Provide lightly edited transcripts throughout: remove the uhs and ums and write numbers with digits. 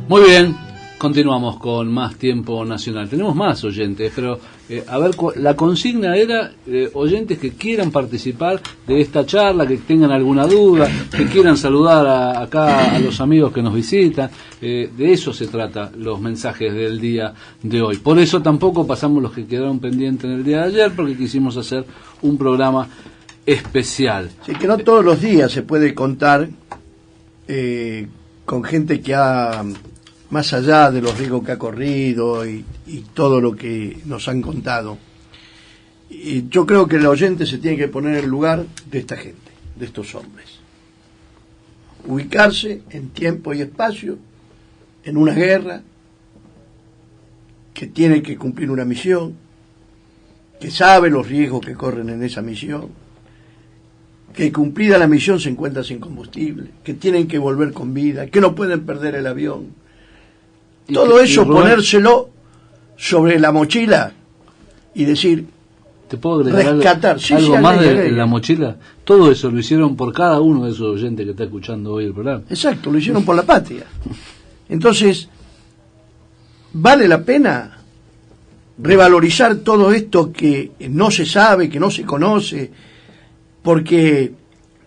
Muy bien, continuamos con más Tiempo Nacional. Tenemos más oyentes, pero a ver, la consigna era oyentes que quieran participar de esta charla, que tengan alguna duda, que quieran saludar acá a los amigos que nos visitan. De eso se trata los mensajes del día de hoy. Por eso tampoco pasamos los que quedaron pendientes en el día de ayer, porque quisimos hacer un programa especial. Sí, que no todos los días se puede contar con gente que ha, más allá de los riesgos que ha corrido y todo lo que nos han contado, y yo creo que el oyente se tiene que poner en el lugar de esta gente, de estos hombres, ubicarse en tiempo y espacio, en una guerra, que tiene que cumplir una misión, que sabe los riesgos que corren en esa misión, que cumplida la misión se encuentra sin combustible, que tienen que volver con vida, que no pueden perder el avión. Todo eso ponérselo sobre la mochila y decir, ¿te puedo agregar rescatar algo más de la mochila? Todo eso lo hicieron por cada uno de esos oyentes que está escuchando hoy el programa. Exacto, lo hicieron por la patria. Entonces, vale la pena revalorizar todo esto que no se sabe, que no se conoce, porque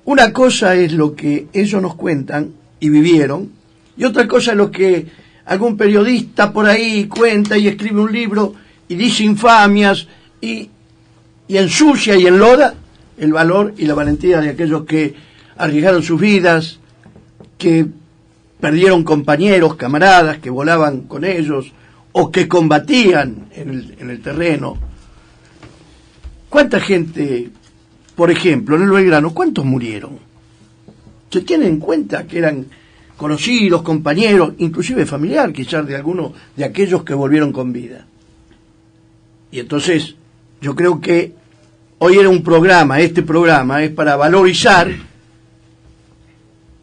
una cosa es lo que ellos nos cuentan y vivieron, y otra cosa es lo que algún periodista por ahí cuenta y escribe un libro y dice infamias y ensucia y enloda el valor y la valentía de aquellos que arriesgaron sus vidas, que perdieron compañeros, camaradas, que volaban con ellos o que combatían en el terreno. ¿Cuánta gente, por ejemplo, en el Belgrano, cuántos murieron? ¿Se tiene en cuenta que eran conocidos, compañeros, inclusive familiar, quizás de algunos de aquellos que volvieron con vida? Y entonces, yo creo que hoy era este programa es para valorizar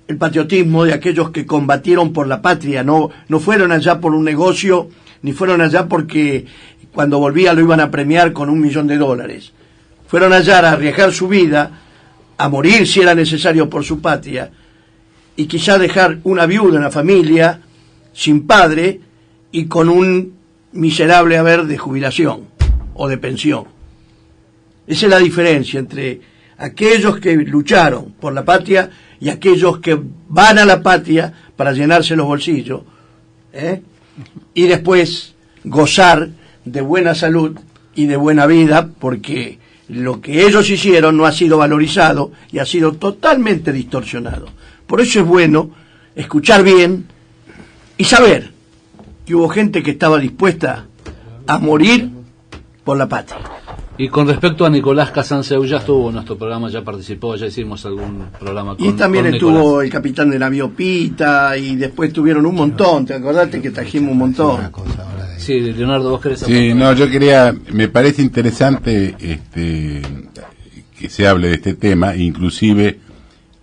el patriotismo de aquellos que combatieron por la patria, no fueron allá por un negocio, ni fueron allá porque cuando volvía lo iban a premiar con $1.000.000. Fueron allá a arriesgar su vida, a morir si era necesario por su patria, y quizá dejar una viuda, una familia, sin padre, y con un miserable haber de jubilación o de pensión. Esa es la diferencia entre aquellos que lucharon por la patria y aquellos que van a la patria para llenarse los bolsillos, y después gozar de buena salud y de buena vida, porque lo que ellos hicieron no ha sido valorizado y ha sido totalmente distorsionado. Por eso es bueno escuchar bien y saber que hubo gente que estaba dispuesta a morir por la patria. Y con respecto a Nicolás Casanseu, ya estuvo en nuestro programa, ya participó, ya hicimos algún programa con y también con estuvo Nicolás. El capitán de navío Pita, y después tuvieron un montón. ¿Te acordaste que trajimos un montón? Sí, Leonardo, vos querés Sí, aportar. no, yo quería, me parece interesante que se hable de este tema, inclusive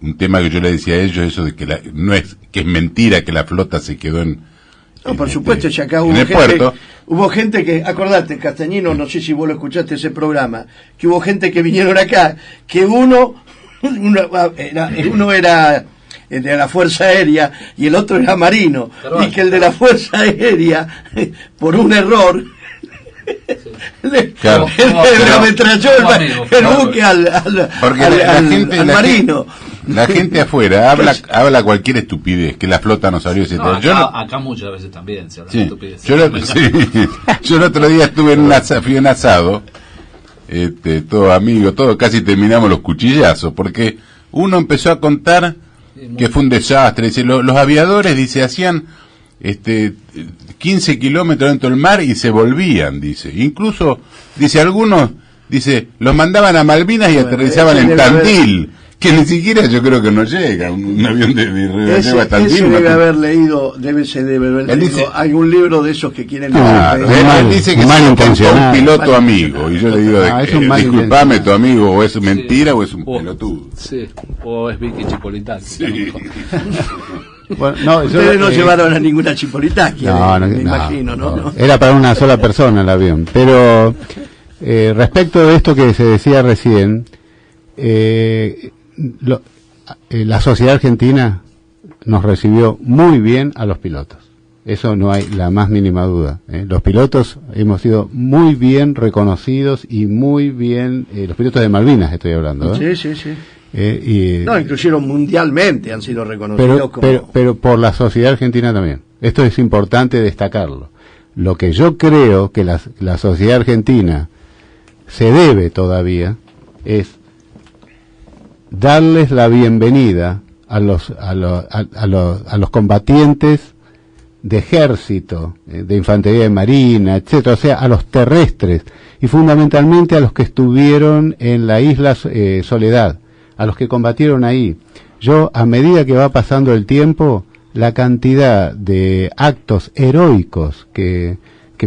un tema que yo le decía a ellos, eso de que no es, que es mentira que la flota se quedó No, por supuesto, si acá hubo gente que, acordate, Castañino, no sé si vos lo escuchaste ese programa, que hubo gente que vinieron acá, que uno era de la Fuerza Aérea y el otro era marino, y que el de la Fuerza Aérea, por un error, le ametralló el buque al marino. La gente afuera habla cualquier estupidez, que la flota no salió, etc. Acá muchas veces también se habla sí, de estupidez. Yo el otro día fui en un asado, todo amigo, todo, casi terminamos los cuchillazos, porque uno empezó a contar que fue un desastre. Dice, los aviadores, dice, hacían 15 kilómetros dentro del mar y se volvían, dice. Incluso, dice, algunos, dice, los mandaban a Malvinas y aterrizaban en Tandil. Que ni siquiera yo creo que no llega un avión de ese debe haber leído, algún libro de esos que quieren él dice que es un piloto amigo, y yo le digo, disculpame, tu amigo, o es mentira o es un pelotudo. Sí, o es Vicky Chipolitano. Sí. Bueno, ustedes no llevaron a ninguna Chipolitana, me imagino, ¿no? Era para una sola persona el avión. Pero respecto de esto que se decía recién, la sociedad argentina nos recibió muy bien a los pilotos, Eso no hay la más mínima duda. Los pilotos hemos sido muy bien reconocidos y muy bien, los pilotos de Malvinas estoy hablando. Sí. No, inclusive mundialmente han sido reconocidos pero por la sociedad argentina también. Esto es importante destacarlo. Lo que yo creo que la sociedad argentina se debe todavía es darles la bienvenida a los combatientes de ejército, de infantería de marina, etcétera, o sea, a los terrestres y fundamentalmente a los que estuvieron en la isla Soledad, a los que combatieron ahí. Yo, a medida que va pasando el tiempo, la cantidad de actos heroicos que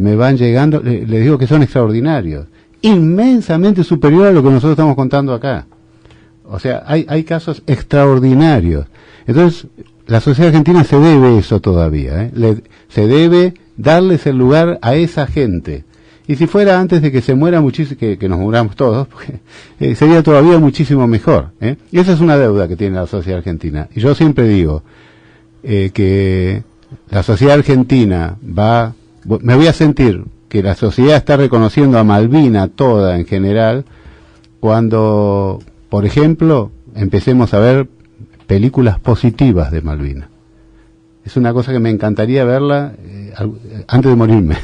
me van llegando, les digo que son extraordinarios, inmensamente superior a lo que nosotros estamos contando acá. O sea, hay casos extraordinarios. Entonces, la sociedad argentina se debe eso todavía, se debe darles el lugar a esa gente. Y si fuera antes de que se muera muchísimo, que nos muramos todos, sería todavía muchísimo mejor. Y esa es una deuda que tiene la sociedad argentina. Y yo siempre digo que la sociedad argentina me voy a sentir que la sociedad está reconociendo a Malvina toda en general cuando, por ejemplo, empecemos a ver películas positivas de Malvinas. Es una cosa que me encantaría verla antes de morirme.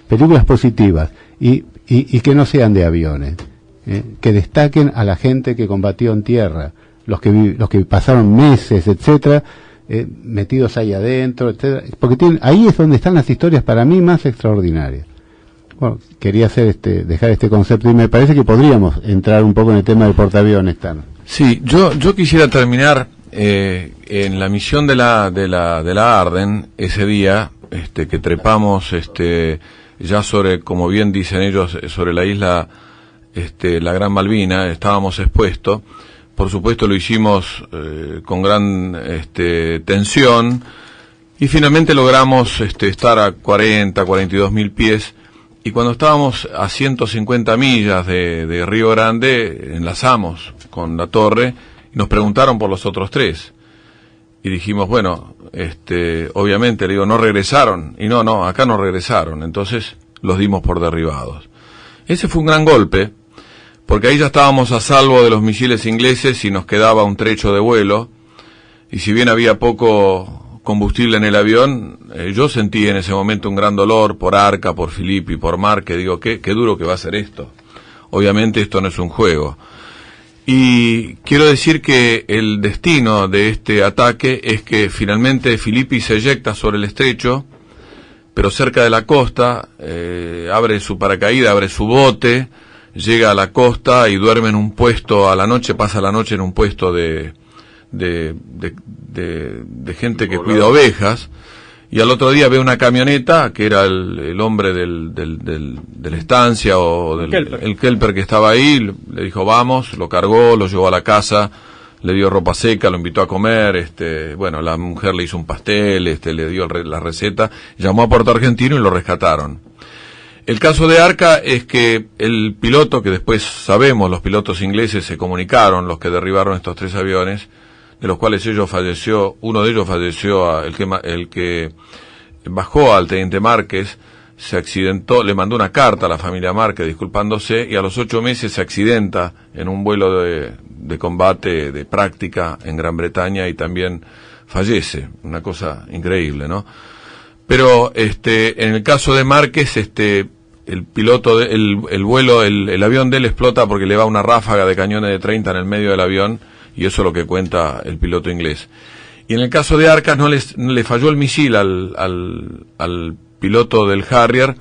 Películas positivas y que no sean de aviones, que destaquen a la gente que combatió en tierra, los que pasaron meses, etcétera, metidos ahí adentro, etcétera, porque ahí es donde están las historias para mí más extraordinarias. Bueno, quería dejar este concepto y me parece que podríamos entrar un poco en el tema del portaaviones, Tano. Sí, yo quisiera terminar en la misión de la Arden ese día, que trepamos ya sobre, como bien dicen ellos, sobre la isla la Gran Malvina, estábamos expuestos. Por supuesto lo hicimos con gran tensión y finalmente logramos estar a 42.000 pies. Y cuando estábamos a 150 millas de Río Grande, enlazamos con la torre y nos preguntaron por los otros 3. Y dijimos, bueno, obviamente, le digo, no regresaron. Y no, acá no regresaron. Entonces los dimos por derribados. Ese fue un gran golpe, porque ahí ya estábamos a salvo de los misiles ingleses y nos quedaba un trecho de vuelo. Y si bien había poco combustible en el avión, yo sentí en ese momento un gran dolor por Arca, por Filippi, por Mark, que digo, qué duro que va a ser esto. Obviamente esto no es un juego. Y quiero decir que el destino de este ataque es que finalmente Filippi se eyecta sobre el estrecho, pero cerca de la costa, abre su paracaídas, abre su bote, llega a la costa y duerme en un puesto a la noche, pasa la noche en un puesto de gente que cuida ovejas, y al otro día ve una camioneta que era el hombre de la estancia o el kelper que estaba ahí, le dijo vamos, lo cargó, lo llevó a la casa, le dio ropa seca, lo invitó a comer, bueno, la mujer le hizo un pastel, le dio la receta, llamó a Puerto Argentino y lo rescataron. El caso de Arca es que el piloto, que después sabemos, los pilotos ingleses se comunicaron, los que derribaron estos 3 aviones, de los cuales uno de ellos falleció, el que bajó al teniente Márquez, se accidentó, le mandó una carta a la familia Márquez disculpándose, y a los 8 meses se accidenta en un vuelo de combate, de práctica en Gran Bretaña, y también fallece. Una cosa increíble, ¿no? Pero en el caso de Márquez, el piloto, el avión de él explota porque le va una ráfaga de cañones de 30 en el medio del avión, y eso es lo que cuenta el piloto inglés. Y en el caso de Arcas no le falló el misil al piloto del Harrier,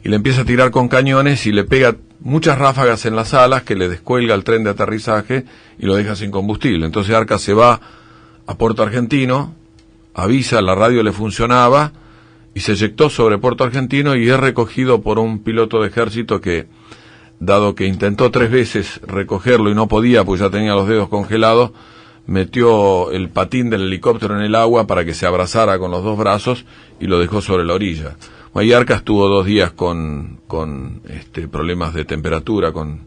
y le empieza a tirar con cañones y le pega muchas ráfagas en las alas que le descuelga el tren de aterrizaje y lo deja sin combustible. Entonces Arcas se va a Puerto Argentino, avisa, la radio le funcionaba, y se eyectó sobre Puerto Argentino y es recogido por un piloto de ejército que, dado que intentó 3 veces recogerlo y no podía porque ya tenía los dedos congelados, metió el patín del helicóptero en el agua para que se abrazara con los 2 brazos y lo dejó sobre la orilla. Ahí Arcas estuvo 2 días con problemas de temperatura, con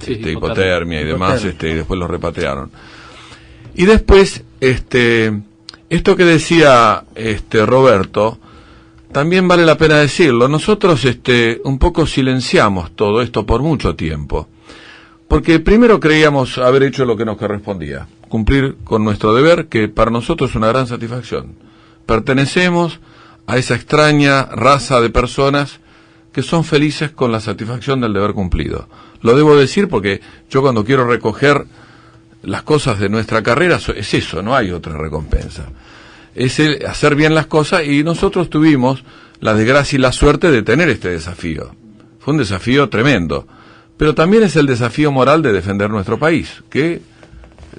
hipotermia y demás, y después lo repatriaron. Y después, esto que decía Roberto, también vale la pena decirlo, nosotros un poco silenciamos todo esto por mucho tiempo, porque primero creíamos haber hecho lo que nos correspondía, cumplir con nuestro deber, que para nosotros es una gran satisfacción. Pertenecemos a esa extraña raza de personas que son felices con la satisfacción del deber cumplido. Lo debo decir porque yo cuando quiero recoger las cosas de nuestra carrera es eso, no hay otra recompensa. Es el hacer bien las cosas, y nosotros tuvimos la desgracia y la suerte de tener este desafío. Fue un desafío tremendo, pero también es el desafío moral de defender nuestro país, que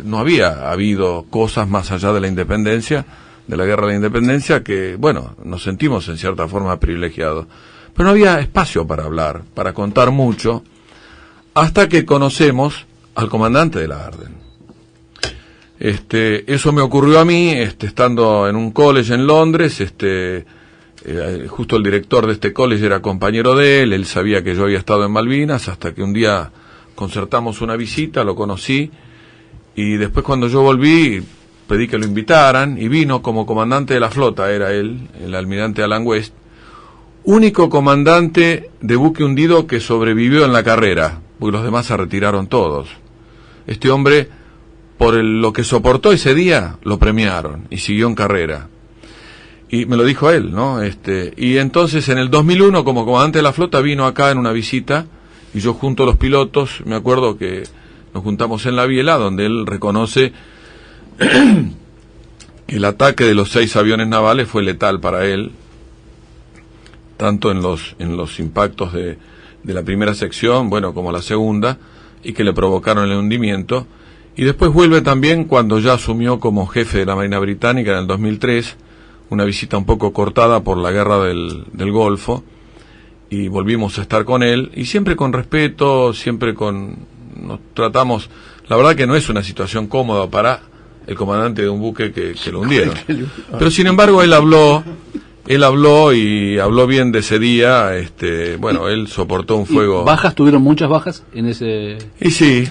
no había habido cosas más allá de la independencia, de la guerra de la independencia, que, bueno, nos sentimos en cierta forma privilegiados. Pero no había espacio para hablar, para contar mucho, hasta que conocemos al comandante de la Arden. Eso me ocurrió a mí, estando en un college en Londres, justo el director de este college era compañero de él sabía que yo había estado en Malvinas, hasta que un día concertamos una visita, lo conocí, y después cuando yo volví, pedí que lo invitaran, y vino como comandante de la flota, era él, el almirante Alan West, único comandante de buque hundido que sobrevivió en la carrera, porque los demás se retiraron todos. Este hombre, por lo que soportó ese día, lo premiaron y siguió en carrera. Y me lo dijo él, ¿no? Y entonces en el 2001, como comandante de la flota, vino acá en una visita, y yo junto a los pilotos, me acuerdo que nos juntamos en la biela, donde él reconoce que el ataque de los 6 aviones navales fue letal para él, tanto en los impactos de la primera sección, bueno, como la segunda, y que le provocaron el hundimiento. Y después vuelve también cuando ya asumió como jefe de la Marina Británica en el 2003, una visita un poco cortada por la guerra del Golfo, y volvimos a estar con él, y siempre con respeto, nos tratamos. La verdad que no es una situación cómoda para el comandante de un buque que lo hundieron. Pero sin embargo él habló y habló bien de ese día. Bueno, él soportó un fuego. ¿Bajas? ¿Tuvieron muchas bajas en ese...? Y sí,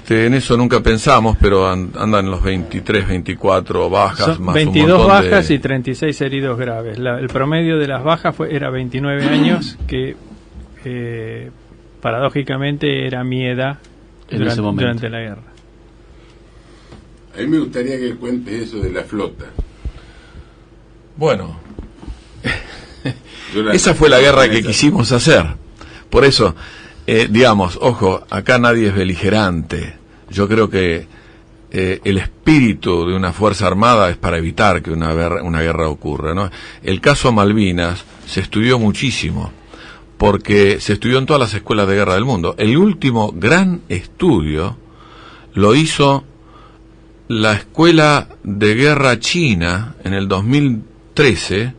en eso nunca pensamos, pero andan los 23, 24 bajas. Son más 22 un montón bajas y 36 heridos graves. El promedio de las bajas era 29 años, que paradójicamente era mi edad durante la guerra. A mí me gustaría que cuentes eso de la flota. Bueno, esa fue la guerra que quisimos hacer. Por eso, digamos, ojo, acá nadie es beligerante. Yo creo que el espíritu de una fuerza armada es para evitar que una guerra ocurra, ¿no? El caso Malvinas se estudió muchísimo, porque se estudió en todas las escuelas de guerra del mundo. El último gran estudio lo hizo la Escuela de Guerra China en el 2013,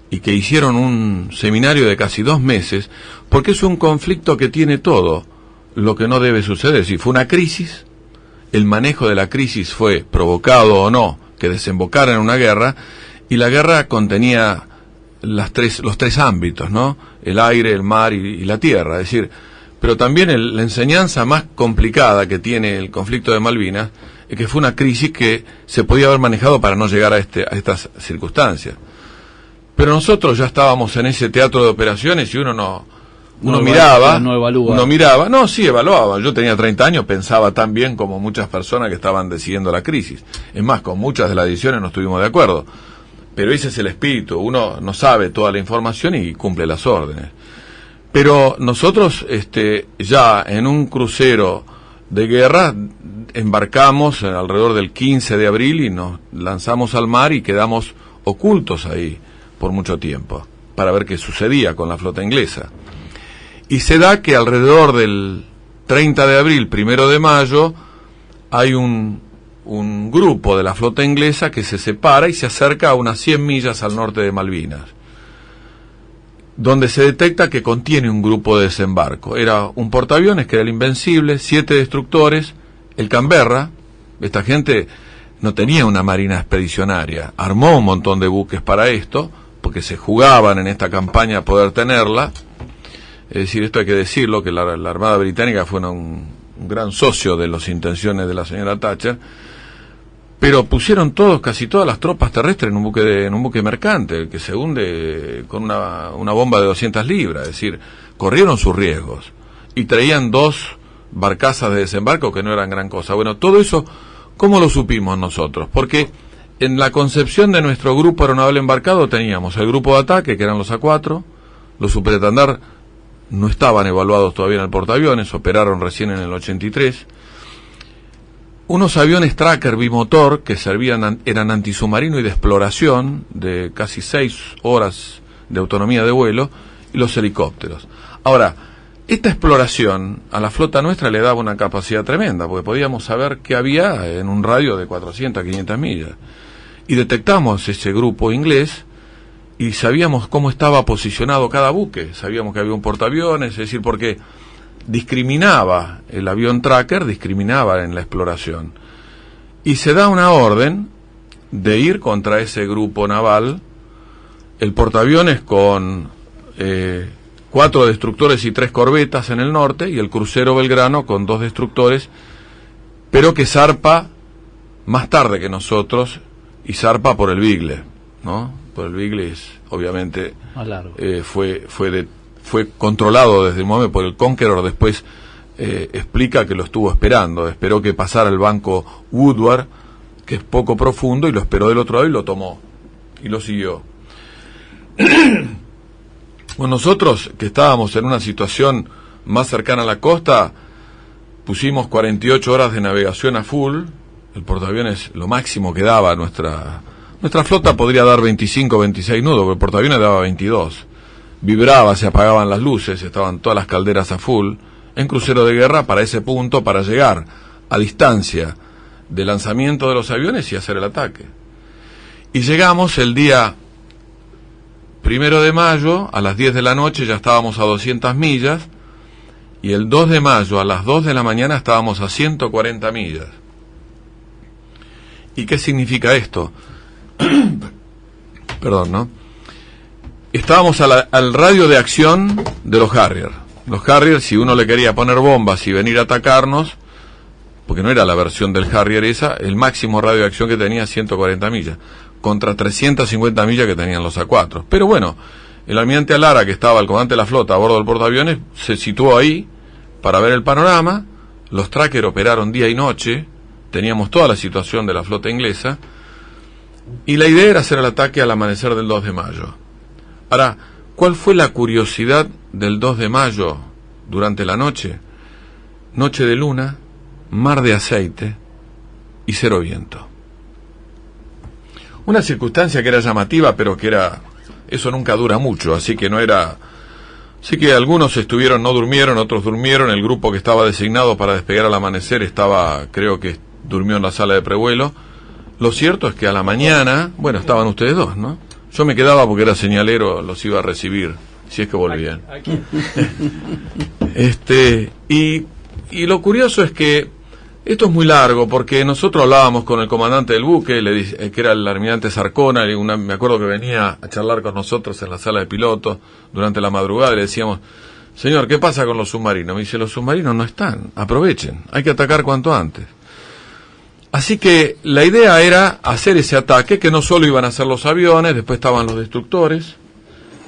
y que hicieron un seminario de casi 2 meses, porque es un conflicto que tiene todo lo que no debe suceder. Si fue una crisis, el manejo de la crisis fue provocado o no que desembocara en una guerra, y la guerra contenía los 3 ámbitos, ¿no? El aire, el mar y la tierra. Es decir, pero también la enseñanza más complicada que tiene el conflicto de Malvinas es que fue una crisis que se podía haber manejado para no llegar a estas circunstancias. Pero nosotros ya estábamos en ese teatro de operaciones, y uno miraba, evaluaba. Yo tenía 30 años, pensaba tan bien como muchas personas que estaban decidiendo la crisis. Es más, con muchas de las decisiones no estuvimos de acuerdo. Pero ese es el espíritu, uno no sabe toda la información y cumple las órdenes. Pero nosotros, ya en un crucero de guerra, embarcamos alrededor del 15 de abril y nos lanzamos al mar y quedamos ocultos ahí por mucho tiempo, para ver qué sucedía con la flota inglesa. Y se da que alrededor del 30 de abril, 1 de mayo, hay un grupo de la flota inglesa que se separa y se acerca a unas 100 millas al norte de Malvinas, donde se detecta que contiene un grupo de desembarco. Era un portaaviones, que era el Invencible, 7 destructores, el Canberra. Esta gente no tenía una marina expedicionaria, armó un montón de buques para esto, porque se jugaban en esta campaña a poder tenerla. Es decir, esto hay que decirlo, que la Armada Británica fue un gran socio de las intenciones de la señora Thatcher. pero pusieron casi todas las tropas terrestres en un buque mercante, que se hunde con una bomba de 200 libras, es decir, corrieron sus riesgos, y traían 2 barcazas de desembarco que no eran gran cosa. Bueno, todo eso, ¿cómo lo supimos nosotros? Porque en la concepción de nuestro grupo aeronaval embarcado teníamos el grupo de ataque, que eran los A4, los superestandar no estaban evaluados todavía en el portaaviones, operaron recién en el 83, unos aviones tracker bimotor que eran antisubmarino y de exploración, de casi 6 horas de autonomía de vuelo, y los helicópteros. Ahora, esta exploración a la flota nuestra le daba una capacidad tremenda, porque podíamos saber qué había en un radio de 400 a 500 millas. Y detectamos ese grupo inglés y sabíamos cómo estaba posicionado cada buque. Sabíamos que había un portaaviones, es decir, porque discriminaba el avión tracker, discriminaba en la exploración. Y se da una orden de ir contra ese grupo naval, el portaaviones con 4 destructores y 3 corbetas en el norte, y el crucero Belgrano con 2 destructores, pero que zarpa más tarde que nosotros, y zarpa por el Beagle, ¿no? Por el Beagle obviamente fue controlado desde el momento por el Conqueror. Después explica que lo estuvo esperando, esperó que pasara el banco Woodward, que es poco profundo, y lo esperó del otro lado y lo tomó y lo siguió. Bueno, nosotros que estábamos en una situación más cercana a la costa, pusimos 48 horas de navegación a full. El portaaviones, lo máximo que daba nuestra flota podría dar 25 o 26 nudos, pero el portaaviones daba 22. Vibraba, se apagaban las luces, estaban todas las calderas a full. En crucero de guerra, para ese punto, para llegar a distancia de lanzamiento de los aviones y hacer el ataque. Y llegamos el día 1 de mayo, a las 10 de la noche ya estábamos a 200 millas, y el 2 de mayo a las 2 de la mañana estábamos a 140 millas. ¿Y qué significa esto? Perdón, ¿no? Estábamos al radio de acción de los Harrier. Los Harrier, si uno le quería poner bombas y venir a atacarnos, porque no era la versión del Harrier esa, el máximo radio de acción que tenía 140 millas, contra 350 millas que tenían los A4. Pero bueno, el almirante Alara, que estaba el comandante de la flota a bordo del portaaviones, se situó ahí para ver el panorama. Los tracker operaron día y noche, teníamos toda la situación de la flota inglesa, y la idea era hacer el ataque al amanecer del 2 de mayo. Ahora, ¿cuál fue la curiosidad del 2 de mayo durante la noche? Noche de luna, mar de aceite y 0 viento. Una circunstancia que era llamativa, pero que eso nunca dura mucho, así que no era... Así que algunos no durmieron, otros durmieron. El grupo que estaba designado para despegar al amanecer creo que durmió en la sala de prevuelo. Lo cierto es que a la mañana, bueno, estaban ustedes dos, ¿no? Yo me quedaba porque era señalero, los iba a recibir, si es que volvían. Aquí. Y lo curioso es que esto es muy largo, porque nosotros hablábamos con el comandante del buque, que era el almirante Sarcona, me acuerdo que venía a charlar con nosotros en la sala de pilotos durante la madrugada, y le decíamos: señor, ¿qué pasa con los submarinos? Me dice: los submarinos no están, aprovechen, hay que atacar cuanto antes. Así que la idea era hacer ese ataque, que no solo iban a ser los aviones, después estaban los destructores,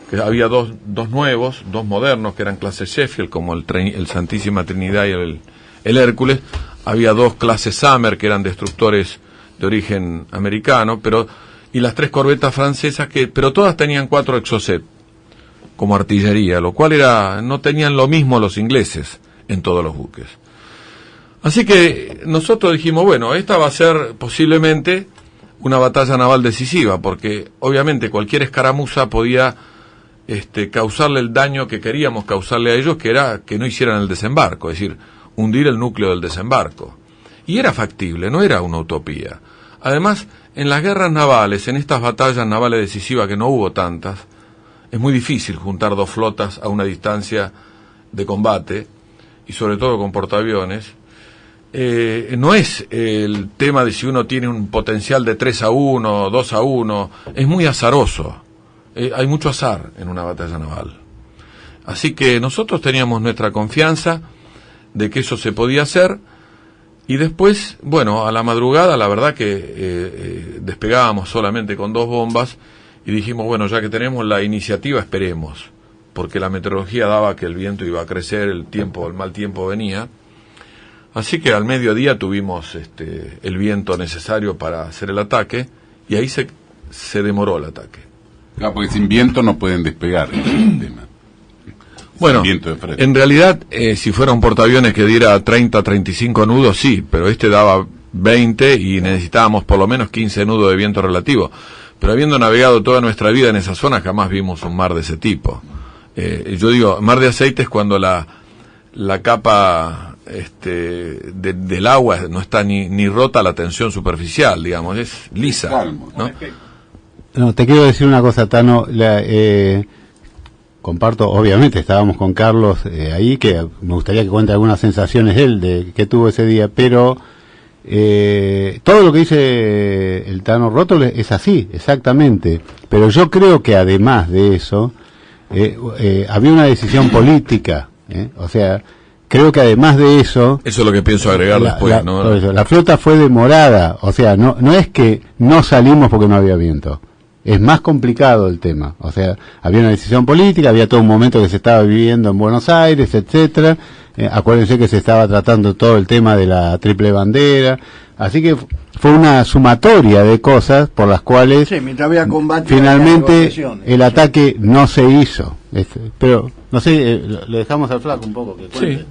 que había dos nuevos, 2 modernos, que eran clase Sheffield, como el Santísima Trinidad y el Hércules. Había 2 clases Summer, que eran destructores de origen americano, y las 3 corbetas francesas, pero todas tenían 4 Exocet como artillería, lo cual no tenían lo mismo los ingleses en todos los buques. Así que nosotros dijimos, bueno, esta va a ser posiblemente una batalla naval decisiva, porque obviamente cualquier escaramuza podía causarle el daño que queríamos causarle a ellos, que era que no hicieran el desembarco, es decir, hundir el núcleo del desembarco. Y era factible, no era una utopía. Además, en las guerras navales, en estas batallas navales decisivas, que no hubo tantas, es muy difícil juntar 2 flotas a una distancia de combate, y sobre todo con portaaviones. No es el tema de si uno tiene un potencial de 3-1, 2-1, es muy azaroso. Hay mucho azar en una batalla naval. Así que nosotros teníamos nuestra confianza de que eso se podía hacer, Y después, bueno, a la madrugada, la verdad que despegábamos solamente con 2 bombas y dijimos, bueno, ya que tenemos la iniciativa, esperemos, porque la meteorología daba que el viento iba a crecer, el mal tiempo venía. Así que al mediodía tuvimos el viento necesario para hacer el ataque y ahí se demoró el ataque. Claro, porque sin viento no pueden despegar, ese es el tema. Bueno, en realidad, si fuera un portaaviones que diera 30, 35 nudos, sí, pero daba 20 y necesitábamos por lo menos 15 nudos de viento relativo. Pero habiendo navegado toda nuestra vida en esa zona, jamás vimos un mar de ese tipo. Yo digo, mar de aceite es cuando la capa del agua no está ni rota la tensión superficial, digamos, es lisa, ¿no? No, te quiero decir una cosa, Tano, comparto, obviamente estábamos con Carlos ahí, que me gustaría que cuente algunas sensaciones él de que tuvo ese día, pero todo lo que dice el Tano Rótolo es así, exactamente, pero yo creo que además de eso había una decisión política, o sea, creo que además de eso... Eso es lo que pienso agregar después, ¿no? Por eso, la flota fue demorada, o sea, no es que no salimos porque no había viento. Es más complicado el tema, o sea, había una decisión política, había todo un momento que se estaba viviendo en Buenos Aires, etcétera. Acuérdense que se estaba tratando todo el tema de la triple bandera, así que fue una sumatoria de cosas por las cuales finalmente el ataque no se hizo. Pero, no sé, le dejamos al flaco un poco que cuente. Sí.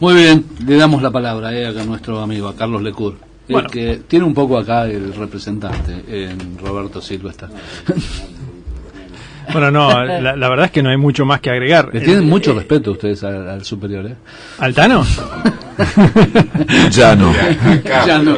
Muy bien, le damos la palabra acá a nuestro amigo, a Carlos Lecur. Bueno. Que tiene un poco acá el representante, Roberto Silva está. Bueno, no, la verdad es que no hay mucho más que agregar. Le tienen mucho respeto ustedes al superior, ¿eh? ¿Al Tano? Ya no. Ya no.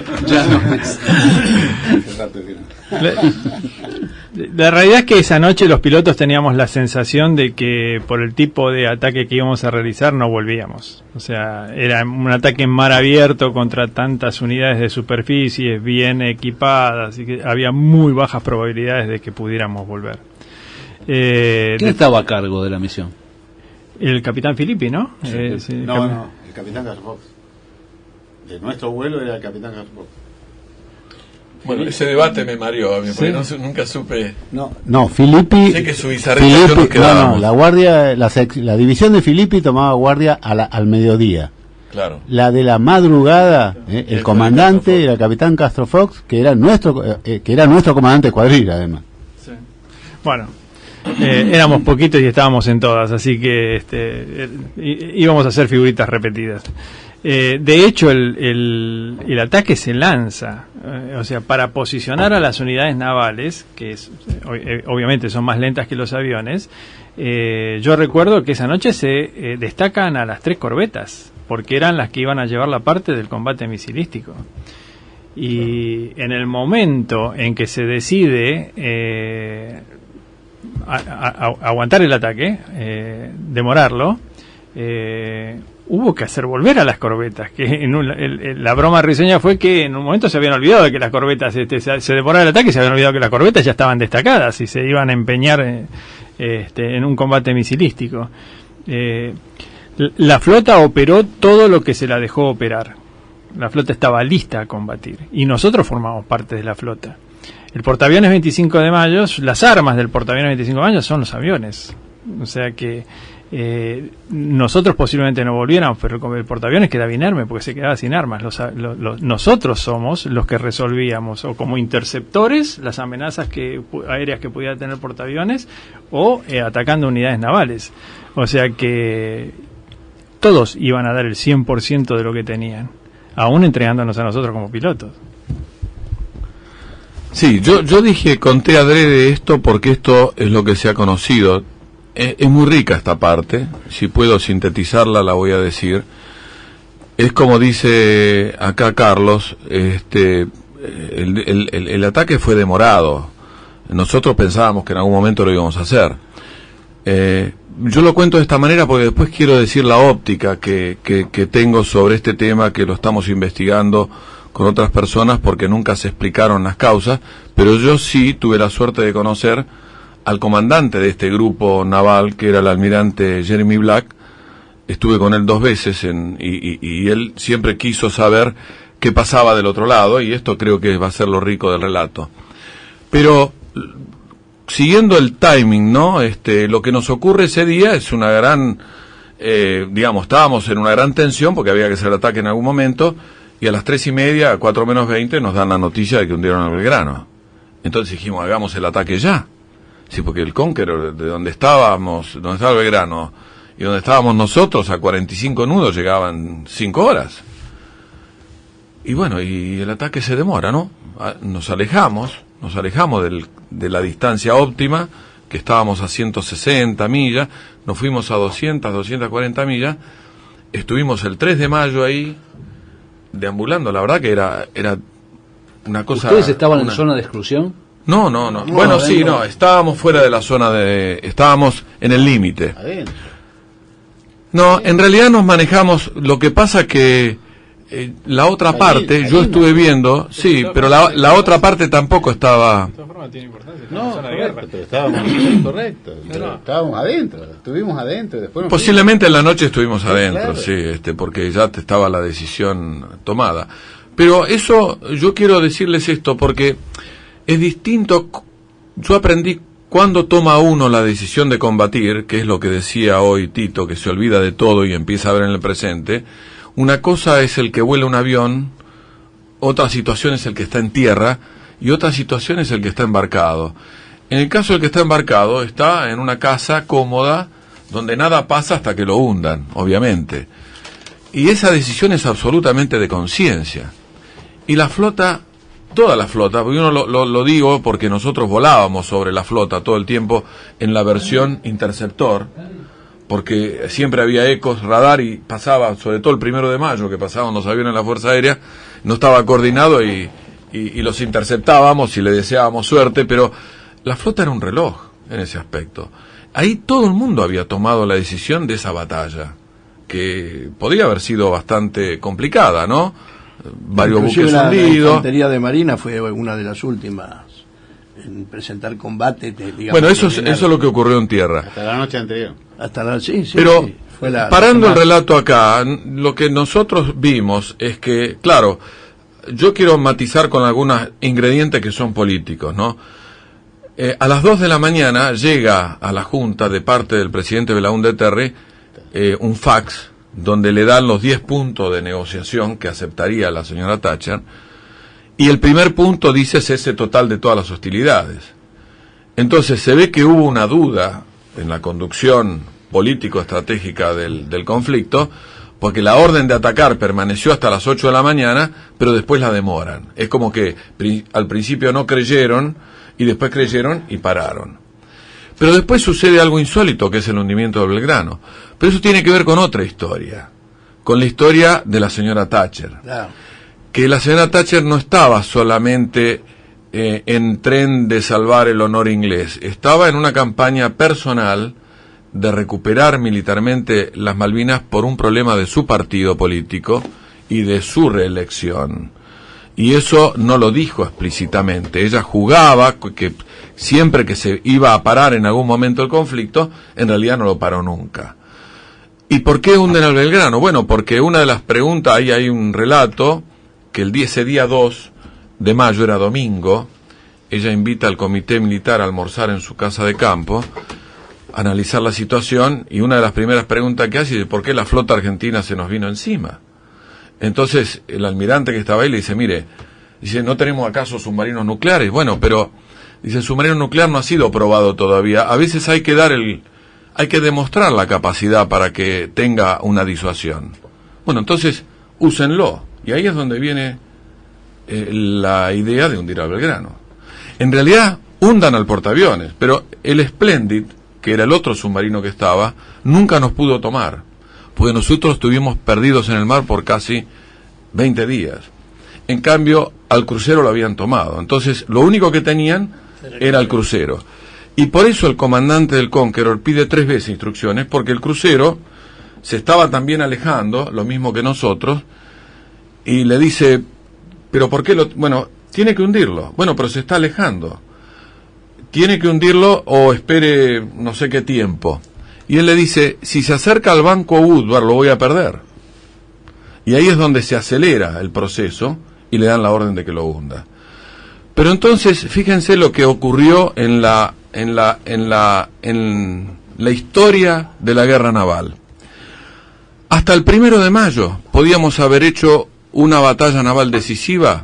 La realidad es que esa noche los pilotos teníamos la sensación de que por el tipo de ataque que íbamos a realizar no volvíamos. O sea, era un ataque en mar abierto contra tantas unidades de superficie bien equipadas, y que había muy bajas probabilidades de que pudiéramos volver. ¿Quién estaba a cargo de la misión? El capitán Filippi, ¿no? Sí. El capitán Gasbox. De nuestro vuelo era el capitán Gasbox. Bueno, ese debate me mareó a mí, porque nunca supe. No, Filippi. Sé que su bizarrita yo nos quedábamos. La guardia, la división de Filippi tomaba guardia al mediodía. Claro. La de la madrugada, el comandante era el capitán Castro Fox, que era nuestro comandante de cuadrilla, además. Sí. Bueno, éramos poquitos y estábamos en todas, así que íbamos a hacer figuritas repetidas. De hecho, el ataque se lanza, o sea, para posicionar a las unidades navales, que obviamente son más lentas que los aviones. Yo recuerdo que esa noche se destacan a las 3 corbetas, porque eran las que iban a llevar la parte del combate misilístico. Y en el momento en que se decide aguantar el ataque, demorarlo, hubo que hacer volver a las corbetas, que la broma risueña fue que en un momento se habían olvidado de que las corbetas se demoraba el ataque y se habían olvidado que las corbetas ya estaban destacadas y se iban a empeñar en un combate misilístico. La flota operó todo lo que se la dejó operar. La flota estaba lista a combatir y nosotros formamos parte de la flota. El portaaviones 25 de mayo, las armas del portaaviones 25 de mayo son los aviones, o sea que nosotros posiblemente no volviéramos, pero el portaaviones quedaba inerme porque se quedaba sin armas. Nosotros somos los que resolvíamos, o como interceptores, las amenazas aéreas que pudiera tener portaaviones, o atacando unidades navales. O sea que todos iban a dar el 100% de lo que tenían, aún entregándonos a nosotros como pilotos. Sí, yo conté adrede esto porque esto es lo que se ha conocido. Es muy rica esta parte, si puedo sintetizarla la voy a decir. Es como dice acá Carlos, el ataque fue demorado. Nosotros pensábamos que en algún momento lo íbamos a hacer. Yo lo cuento de esta manera porque después quiero decir la óptica que tengo sobre este tema, que lo estamos investigando con otras personas porque nunca se explicaron las causas, pero yo sí tuve la suerte de conocer al comandante de este grupo naval, que era el almirante Jeremy Black, estuve con él 2 veces y él siempre quiso saber qué pasaba del otro lado, y esto creo que va a ser lo rico del relato. Pero siguiendo el timing, ¿no? Lo que nos ocurre ese día es una gran, digamos, estábamos en una gran tensión porque había que hacer el ataque en algún momento, y a las 3:30, 4 menos 20, nos dan la noticia de que hundieron a Belgrano. Entonces dijimos, hagamos el ataque ya. Sí, porque el Conqueror, de donde estábamos, donde estaba Belgrano, y donde estábamos nosotros, a 45 nudos llegaban 5 horas. Y bueno, y el ataque se demora, ¿no? Nos alejamos de la distancia óptima, que estábamos a 160 millas, nos fuimos a 200, 240 millas, estuvimos el 3 de mayo ahí, deambulando. La verdad que era una cosa... ¿Ustedes estaban en zona de exclusión? No. Bueno, sí, no, estábamos fuera de la zona estábamos en el límite. No, en realidad nos manejamos, lo que pasa que la otra parte, yo estuve viendo, sí, pero la otra parte tampoco estaba... No, correcto, pero estábamos correcto, estábamos adentro, estuvimos adentro, después posiblemente en la noche estuvimos adentro, claro. Sí, porque ya estaba la decisión tomada. Pero eso, yo quiero decirles esto, porque es distinto. Yo aprendí cuando toma uno la decisión de combatir, que es lo que decía hoy Tito, que se olvida de todo y empieza a ver en el presente. Una cosa es el que vuela un avión, otra situación es el que está en tierra, y otra situación es el que está embarcado. En el caso del que está embarcado, está en una casa cómoda, donde nada pasa hasta que lo hundan, obviamente. Y esa decisión es absolutamente de conciencia. Y la flota, toda la flota, porque uno lo digo porque nosotros volábamos sobre la flota todo el tiempo en la versión interceptor, porque siempre había ecos, radar, y pasaba, sobre todo el 1 de mayo, que pasaban los aviones de la Fuerza Aérea, no estaba coordinado y los interceptábamos y le deseábamos suerte, pero la flota era un reloj en ese aspecto. Ahí todo el mundo había tomado la decisión de esa batalla, que podría haber sido bastante complicada, ¿no? Varios buques hundidos. La infantería de Marina fue una de las últimas en presentar combate. Digamos, bueno, eso es lo que ocurrió en tierra. Hasta la noche anterior. Sí, pero sí, fue parando el relato acá, lo que nosotros vimos es que, claro, yo quiero matizar con algunos ingredientes que son políticos, ¿no? A las 2 de la mañana llega a la Junta, de parte del presidente Belaúnde Terry, un fax donde le dan los 10 puntos de negociación que aceptaría la señora Thatcher, y el primer punto dice cese total de todas las hostilidades. Entonces se ve que hubo una duda en la conducción político-estratégica del conflicto, porque la orden de atacar permaneció hasta las 8 de la mañana, pero después la demoran. Es como que al principio no creyeron, y después creyeron y pararon. Pero después sucede algo insólito, que es el hundimiento de Belgrano. Pero eso tiene que ver con otra historia, con la historia de la señora Thatcher. Claro. Que la señora Thatcher no estaba solamente en tren de salvar el honor inglés, estaba en una campaña personal de recuperar militarmente las Malvinas por un problema de su partido político y de su reelección. Y eso no lo dijo explícitamente. Ella jugaba que siempre que se iba a parar en algún momento el conflicto, en realidad no lo paró nunca. ¿Y por qué hunden al Belgrano? Bueno, porque una de las preguntas, ahí hay un relato, que ese día 2 de mayo, era domingo, ella invita al comité militar a almorzar en su casa de campo, a analizar la situación, y una de las primeras preguntas que hace es ¿por qué la flota argentina se nos vino encima? Entonces el almirante que estaba ahí le dice, mire, dice, ¿no tenemos acaso submarinos nucleares? Bueno, pero, dice, el submarino nuclear no ha sido probado todavía. A veces hay que demostrar la capacidad para que tenga una disuasión. Bueno, entonces, úsenlo. Y ahí es donde viene la idea de hundir a Belgrano. En realidad, hundan al portaaviones, pero el Splendid, que era el otro submarino que estaba, nunca nos pudo tomar, porque nosotros estuvimos perdidos en el mar por casi 20 días. En cambio, al crucero lo habían tomado. Entonces, lo único que tenían era el crucero. Y por eso el comandante del Conqueror pide 3 veces instrucciones, porque el crucero se estaba también alejando, lo mismo que nosotros, y le dice, ¿pero por qué bueno, tiene que hundirlo? Bueno, pero se está alejando. Tiene que hundirlo o espere no sé qué tiempo. Y él le dice, si se acerca al banco Woodward lo voy a perder. Y ahí es donde se acelera el proceso y le dan la orden de que lo hunda. Pero entonces, fíjense lo que ocurrió en la historia de la guerra naval. Hasta el 1 de mayo podíamos haber hecho una batalla naval decisiva,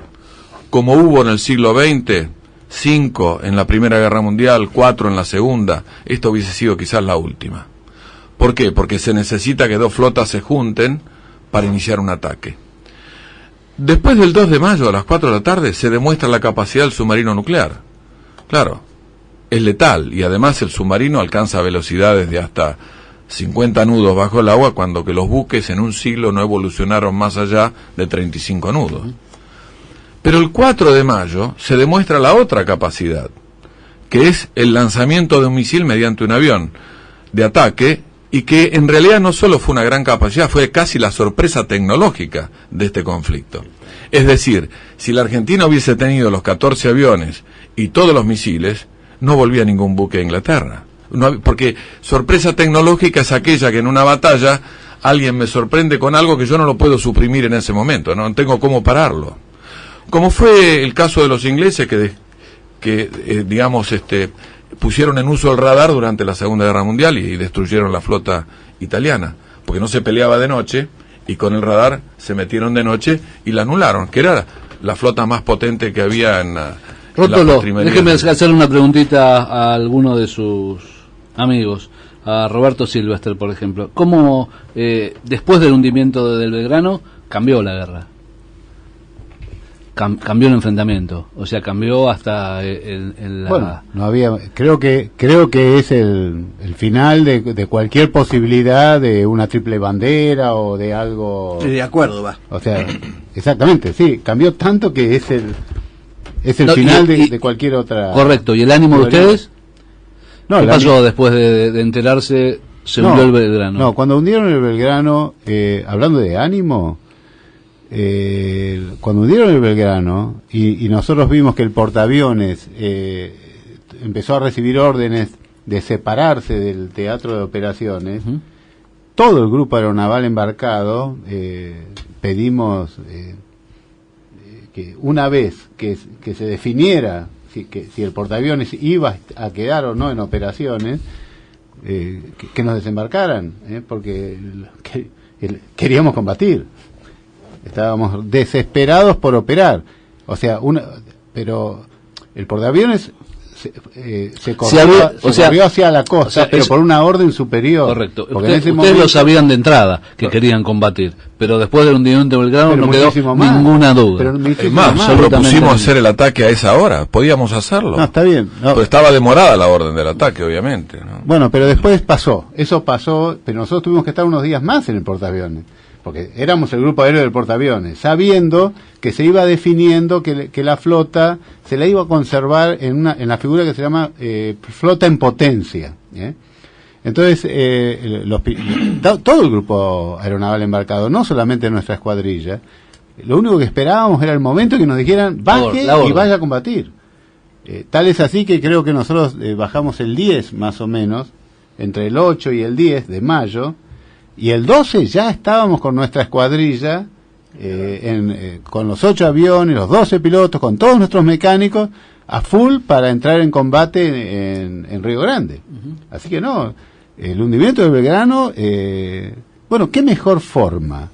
como hubo en el siglo XX, 5 en la Primera Guerra Mundial, 4 en la Segunda. Esta hubiese sido quizás la última. ¿Por qué? Porque se necesita que dos flotas se junten para iniciar un ataque. Después del 2 de mayo, a las 4 de la tarde, se demuestra la capacidad del submarino nuclear. Claro, es letal, y además el submarino alcanza velocidades de hasta 50 nudos bajo el agua, cuando que los buques en un siglo no evolucionaron más allá de 35 nudos. Pero el 4 de mayo se demuestra la otra capacidad, que es el lanzamiento de un misil mediante un avión de ataque, y que en realidad no solo fue una gran capacidad, fue casi la sorpresa tecnológica de este conflicto. Es decir, si la Argentina hubiese tenido los 14 aviones y todos los misiles, no volvía ningún buque a Inglaterra. No, porque sorpresa tecnológica es aquella que en una batalla alguien me sorprende con algo que yo no lo puedo suprimir en ese momento, no tengo cómo pararlo. Como fue el caso de los ingleses que pusieron en uso el radar durante la Segunda Guerra Mundial y destruyeron la flota italiana, porque no se peleaba de noche, y con el radar se metieron de noche y la anularon, que era la flota más potente que había en Rótolo, déjeme hacerle una preguntita a alguno de sus amigos, a Roberto Silvestre, por ejemplo. ¿Cómo, después del hundimiento del Belgrano, cambió la guerra? Cambió el enfrentamiento, o sea, cambió hasta la... Bueno, no había, creo que es el final de cualquier posibilidad de una triple bandera o de algo. Sí, de acuerdo, va. O sea, exactamente, sí, cambió tanto que es el final de cualquier otra. Correcto. ¿Y el ánimo de ustedes? No, ¿qué pasó después de enterarse? Se hundió el Belgrano. No, cuando hundieron el Belgrano, hablando de ánimo, cuando hundieron el Belgrano y nosotros vimos que el portaaviones empezó a recibir órdenes de separarse del teatro de operaciones, todo el grupo aeronaval embarcado pedimos que una vez que se definiera si el portaaviones iba a quedar o no en operaciones, que nos desembarcaran, porque queríamos combatir. Estábamos desesperados por operar. O sea, pero el portaaviones se corrió hacia la costa, pero por una orden superior. Correcto. Ustedes lo sabían de entrada que querían combatir, pero después del hundimiento del Belgrano no quedó ninguna duda. Es más, propusimos hacer el ataque a esa hora. Podíamos hacerlo. No, está bien. No. Pero estaba demorada la orden del ataque, obviamente, ¿no? Bueno, pero después pasó. Eso pasó, pero nosotros tuvimos que estar unos días más en el portaaviones, porque éramos el grupo aéreo del portaaviones, sabiendo que se iba definiendo que la flota se la iba a conservar en la figura que se llama flota en potencia. Entonces, todo el grupo aeronaval embarcado, no solamente nuestra escuadrilla, lo único que esperábamos era el momento que nos dijeran baje y vaya a combatir. Tal es así que creo que nosotros bajamos el 10 más o menos, entre el 8 y el 10 de mayo, y el 12 ya estábamos con nuestra escuadrilla, con los 8 aviones, los 12 pilotos, con todos nuestros mecánicos, a full para entrar en combate en Río Grande. Así que no, el hundimiento del Belgrano, bueno, qué mejor forma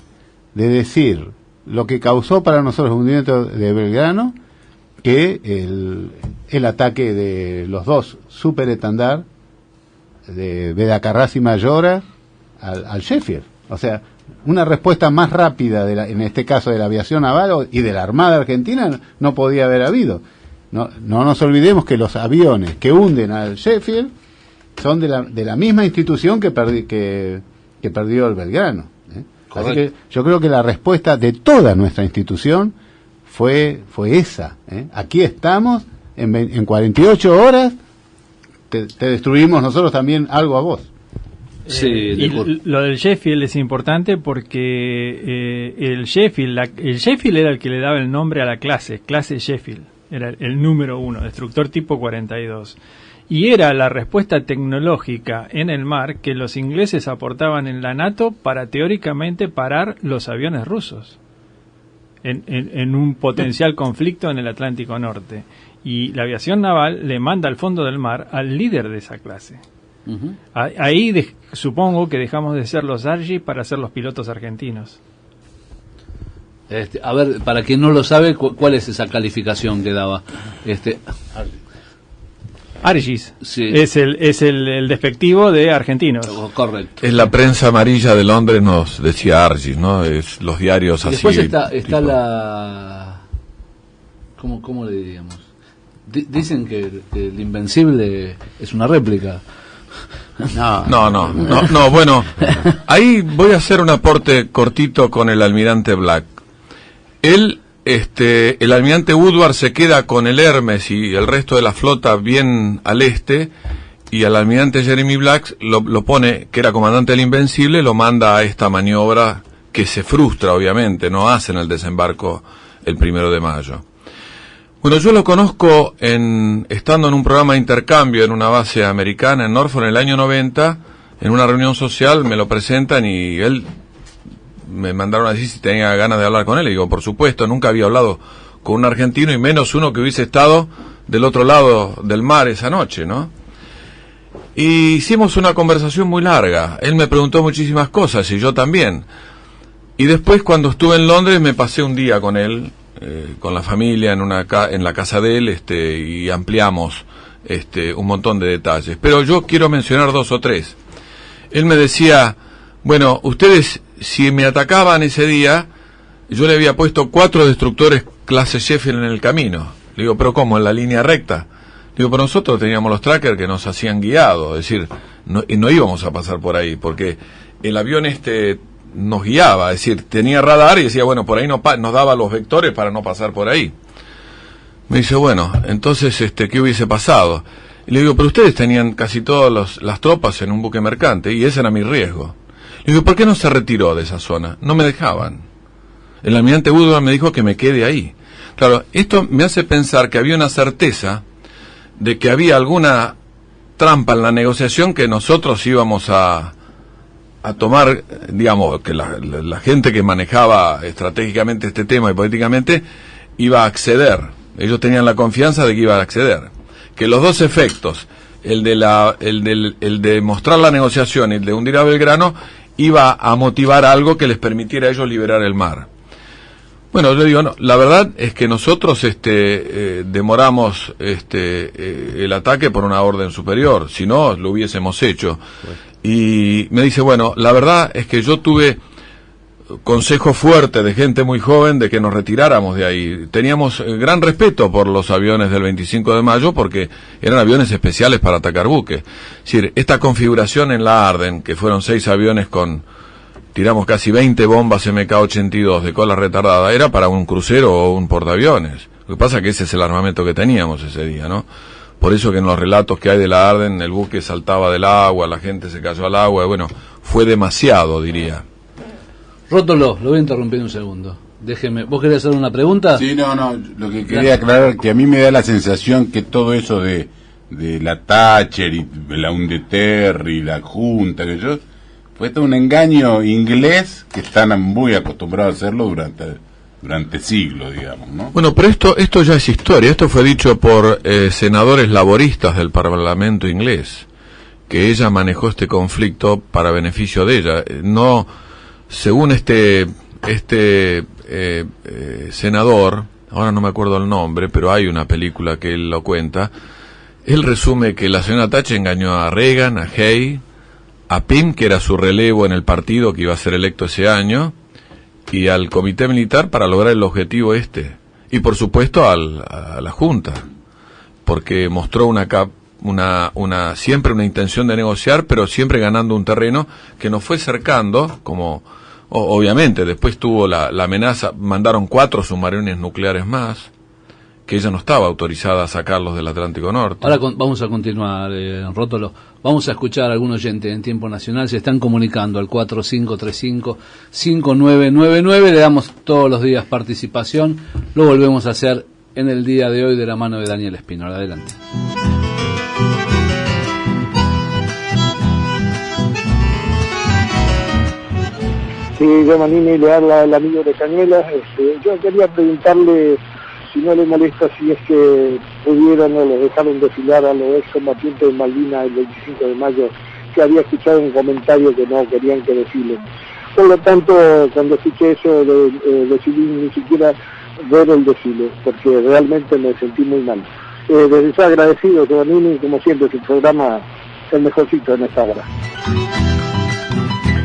de decir lo que causó para nosotros el hundimiento de Belgrano que el ataque de los dos superetandar de Bedacarrás y Mayora al Sheffield. O sea, una respuesta más rápida en este caso de la aviación naval y de la Armada Argentina no podía haber habido. No nos olvidemos que los aviones que hunden al Sheffield son de la misma institución que perdió el Belgrano. Así que yo creo que la respuesta de toda nuestra institución fue esa. Aquí estamos, en 48 horas te destruimos nosotros también algo a vos. Sí, y lo del Sheffield es importante porque el Sheffield era el que le daba el nombre a la clase Sheffield, era el número 1, destructor tipo 42. Y era la respuesta tecnológica en el mar que los ingleses aportaban en la NATO para teóricamente parar los aviones rusos en un potencial conflicto en el Atlántico Norte. Y la aviación naval le manda al fondo del mar al líder de esa clase. Uh-huh. Ahí supongo que dejamos de ser los Argy para ser los pilotos argentinos. A ver, para quien no lo sabe, ¿cuál es esa calificación que daba? Argys, sí. Es el despectivo de argentinos. Correcto. Es la prensa amarilla de Londres, nos decía Argys, ¿no? Es los diarios y así. Después está la... ¿Cómo le diríamos? Dicen que el Invencible es una réplica. No, bueno, ahí voy a hacer un aporte cortito con el almirante Black. El almirante Woodward se queda con el Hermes y el resto de la flota bien al este, y al almirante Jeremy Black lo pone, que era comandante del Invencible, lo manda a esta maniobra que se frustra, obviamente, no hacen el desembarco el 1 de mayo. Bueno, yo lo conozco estando en un programa de intercambio en una base americana en Norfolk en el año 90, en una reunión social, me lo presentan y él me mandaron a decir si tenía ganas de hablar con él. Y digo, por supuesto, nunca había hablado con un argentino y menos uno que hubiese estado del otro lado del mar esa noche, ¿no? Y hicimos una conversación muy larga. Él me preguntó muchísimas cosas y yo también. Y después, cuando estuve en Londres, me pasé un día con él, con la familia en la casa de él, y ampliamos un montón de detalles. Pero yo quiero mencionar 2 o 3. Él me decía, bueno, ustedes, si me atacaban ese día, yo le había puesto 4 destructores clase Sheffield en el camino. Le digo, pero ¿cómo? ¿En la línea recta? Le digo, pero nosotros teníamos los trackers que nos hacían guiado, es decir, no íbamos a pasar por ahí, porque el avión nos guiaba, es decir, tenía radar y decía, bueno, por ahí nos daba los vectores para no pasar por ahí. Me dice, bueno, entonces, ¿qué hubiese pasado? Y le digo, pero ustedes tenían casi todas las tropas en un buque mercante y ese era mi riesgo. Le digo, ¿por qué no se retiró de esa zona? No me dejaban. El almirante Woodward me dijo que me quede ahí. Claro, esto me hace pensar que había una certeza de que había alguna trampa en la negociación que nosotros íbamos a tomar, digamos, que la gente que manejaba estratégicamente este tema y políticamente iba a acceder. Ellos tenían la confianza de que iba a acceder. Que los dos efectos, el de mostrar la negociación y el de hundir a Belgrano, iba a motivar algo que les permitiera a ellos liberar el mar. Bueno, yo digo, no, la verdad es que nosotros demoramos el ataque por una orden superior, si no lo hubiésemos hecho. Y me dice, bueno, la verdad es que yo tuve consejo fuerte de gente muy joven de que nos retiráramos de ahí. Teníamos gran respeto por los aviones del 25 de mayo porque eran aviones especiales para atacar buques. Es decir, esta configuración en la Arden, que fueron 6 aviones tiramos casi 20 bombas MK-82 de cola retardada, era para un crucero o un portaaviones. Lo que pasa es que ese es el armamento que teníamos ese día, ¿no? Por eso que en los relatos que hay de la Arden, el buque saltaba del agua, la gente se cayó al agua, bueno, fue demasiado, diría. Rótolo, lo voy a interrumpir un segundo. Déjeme, ¿vos querés hacer una pregunta? Sí, no, lo que quería aclarar que a mí me da la sensación que todo eso de la Thatcher y la Undeterri y la Junta, que fue todo un engaño inglés que están muy acostumbrados a hacerlo durante siglos, digamos, ¿no? Bueno, pero esto ya es historia. Esto fue dicho por senadores laboristas del Parlamento inglés, que ella manejó este conflicto para beneficio de ella. No, según senador, ahora no me acuerdo el nombre, pero hay una película que él lo cuenta. Él resume que la señora Thatcher engañó a Reagan, a Hay, a Pym, que era su relevo en el partido que iba a ser electo ese año, y al comité militar para lograr el objetivo y por supuesto a la Junta, porque mostró siempre una intención de negociar, pero siempre ganando un terreno que nos fue cercando, como obviamente después tuvo la amenaza, mandaron 4 submarinos nucleares más, que ella no estaba autorizada a sacarlos del Atlántico Norte. Ahora vamos a continuar, Rótolo. Vamos a escuchar a algún oyente en tiempo nacional. Se están comunicando al 4535-5999. Le damos todos los días participación. Lo volvemos a hacer en el día de hoy de la mano de Daniel Espínola. Adelante. Sí, Giovannini, le habla el amigo de Cañuelas. Yo quería preguntarle si no le molesta si es que pudieron o los dejaron desfilar a los excombatientes de Malvinas el 25 de mayo, que había escuchado un comentario que no querían que desfilen. Por lo tanto, cuando escuché eso, decidí ni siquiera ver el desfile, porque realmente me sentí muy mal. Desde ya agradecido, Giovannini, como siempre, su programa es el mejorcito en esta hora.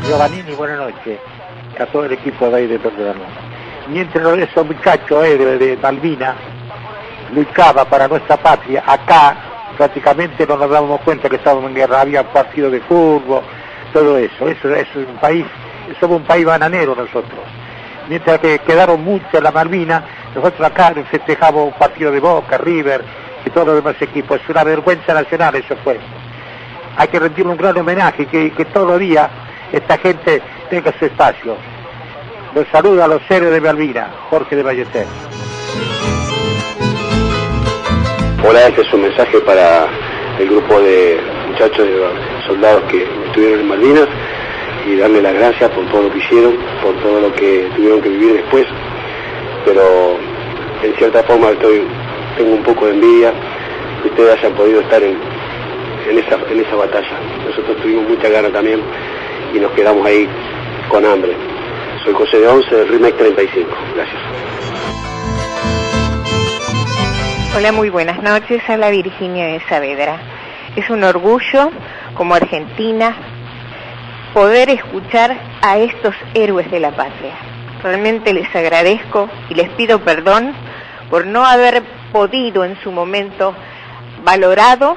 Giovannini, buenas noches a todo el equipo de ahí de programa. Mientras esos muchachos de Malvinas luchaban para nuestra patria, acá prácticamente no nos dábamos cuenta que estábamos en guerra, había partidos de fútbol, todo eso es un país, somos un país bananero nosotros. Mientras que quedaron muchos en la Malvinas, nosotros acá festejamos un partido de Boca, River y todos los demás equipos. Es una vergüenza nacional, eso fue. Hay que rendirle un gran homenaje, que todos los días esta gente tenga su espacio. Los saluda a los héroes de Malvinas, Jorge de Ballester. Hola, este es un mensaje para el grupo de muchachos, de soldados que estuvieron en Malvinas, y darle las gracias por todo lo que hicieron, por todo lo que tuvieron que vivir después, pero en cierta forma tengo un poco de envidia que ustedes hayan podido estar en esa batalla. Nosotros tuvimos mucha gana también y nos quedamos ahí con hambre. Soy José de Once, del RIMEC 35. Gracias. Hola, muy buenas noches. Habla Virginia de Saavedra. Es un orgullo, como argentina, poder escuchar a estos héroes de la patria. Realmente les agradezco y les pido perdón por no haber podido en su momento valorado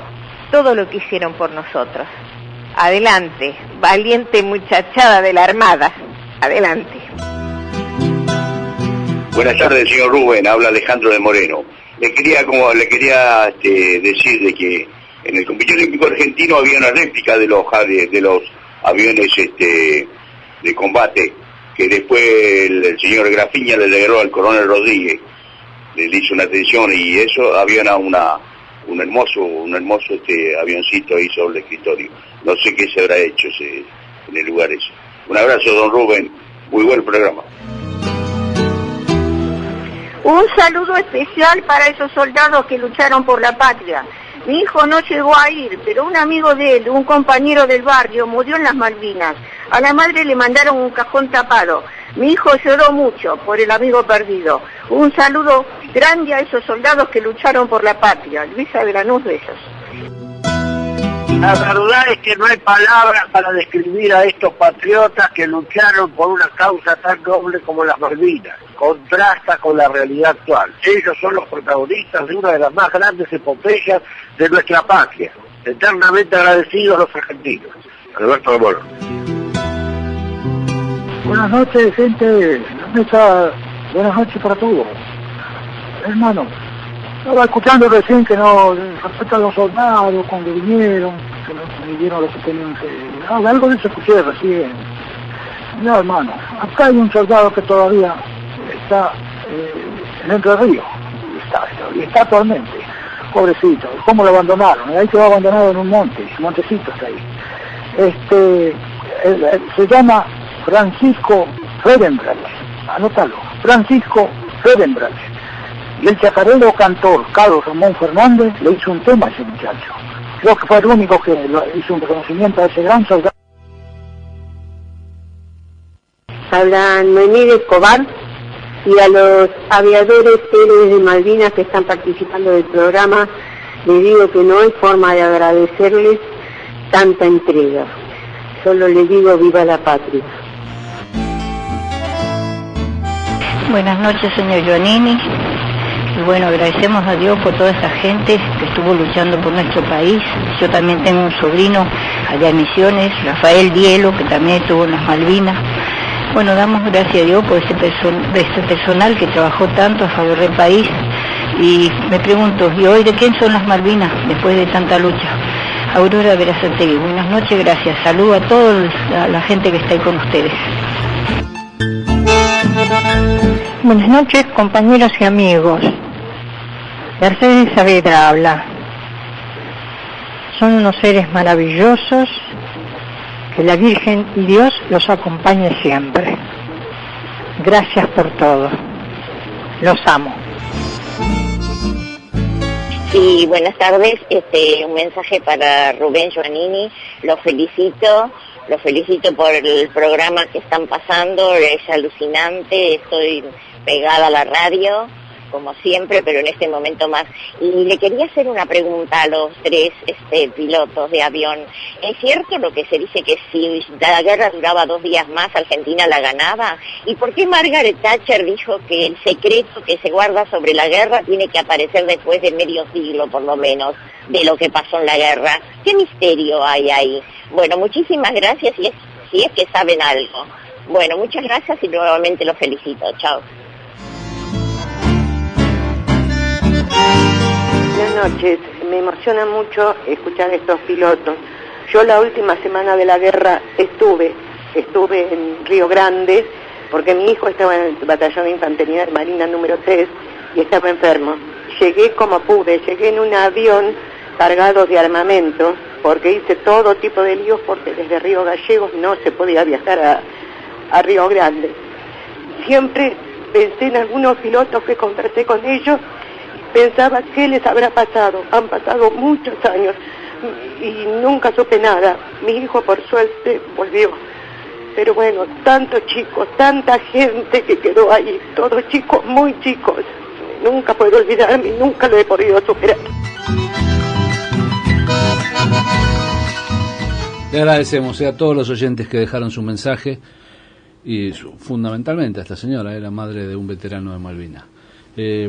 todo lo que hicieron por nosotros. Adelante, valiente muchachada de la Armada. Adelante. Buenas tardes, señor Rubén. Habla Alejandro de Moreno. Le quería decir de que en el Comité Olímpico Argentino había una réplica de los aviones de combate que después el señor Grafiña le regaló al coronel Rodríguez. Le hizo una atención y eso había un hermoso avioncito ahí sobre el escritorio. No sé qué se habrá hecho en el lugar ese. Un abrazo, don Rubén. Muy buen programa. Un saludo especial para esos soldados que lucharon por la patria. Mi hijo no llegó a ir, pero un amigo de él, un compañero del barrio, murió en las Malvinas. A la madre le mandaron un cajón tapado. Mi hijo lloró mucho por el amigo perdido. Un saludo grande a esos soldados que lucharon por la patria. Luisa de Lanús, besos. La verdad es que no hay palabras para describir a estos patriotas que lucharon por una causa tan noble como las Malvinas. Contrasta con la realidad actual. Ellos son los protagonistas de una de las más grandes epopeyas de nuestra patria. Eternamente agradecidos los argentinos. Alberto de Moro. Buenas noches, gente de la mesa. Buenas noches para todos. Hermano, estaba escuchando recién que no respecto a los soldados cuando vinieron, que no dieron lo que tenían que... algo de eso escuché recién. No, hermano, acá hay un soldado que todavía está en Entre Ríos, y está actualmente, pobrecito. ¿Cómo lo abandonaron? Ahí quedó abandonado en un montecito está ahí. Se llama Francisco Ferenbras, anótalo, Francisco Ferenbras. Y el chacarero cantor Carlos Ramón Fernández le hizo un tema a ese muchacho. Creo que fue el único que hizo un reconocimiento a ese gran soldado. Habla Noemí de Escobar, y a los aviadores héroes de Malvinas que están participando del programa les digo que no hay forma de agradecerles tanta entrega. Solo les digo viva la patria. Buenas noches, señor Giovannini. Y bueno, agradecemos a Dios por toda esa gente que estuvo luchando por nuestro país. Yo también tengo un sobrino allá en Misiones, Rafael Dielo, que también estuvo en las Malvinas. Bueno, damos gracias a Dios por ese personal que trabajó tanto a favor del país. Y me pregunto, ¿y hoy de quién son las Malvinas después de tanta lucha? Aurora Verazategui, buenas noches, gracias. Saludo a toda la gente que está ahí con ustedes. Buenas noches, compañeros y amigos. Mercedes Saavedra habla. Son unos seres maravillosos Que la Virgen y Dios los acompañe siempre. Gracias por todo. Los amo. Sí, buenas tardes. Un mensaje para Rubén Giovannini. Lo felicito por el programa que están pasando. Es alucinante. Estoy pegada a la radio, como siempre, pero en este momento más. Y le quería hacer una pregunta a los tres pilotos de avión. ¿Es cierto lo que se dice que si la guerra duraba 2 días más, Argentina la ganaba? ¿Y por qué Margaret Thatcher dijo que el secreto que se guarda sobre la guerra tiene que aparecer después de medio siglo, por lo menos, de lo que pasó en la guerra? ¿Qué misterio hay ahí? Bueno, muchísimas gracias, si es que saben algo. Bueno, muchas gracias y nuevamente los felicito. Chao. Buenas noches, me emociona mucho escuchar a estos pilotos. Yo la última semana de la guerra estuve en Río Grande, porque mi hijo estaba en el batallón de infantería de Marina número 3 y estaba enfermo. Llegué como pude, llegué en un avión cargado de armamento, porque hice todo tipo de líos, porque desde Río Gallegos no se podía viajar a Río Grande. Siempre pensé en algunos pilotos que conversé con ellos. Pensaba qué les habrá pasado. Han pasado muchos años y nunca supe nada. Mi hijo por suerte volvió. Pero bueno, tantos chicos, tanta gente que quedó ahí, todos chicos, muy chicos. Nunca puedo olvidarme, nunca lo he podido superar. Le agradecemos a todos los oyentes que dejaron su mensaje y fundamentalmente a esta señora, era madre de un veterano de Malvinas.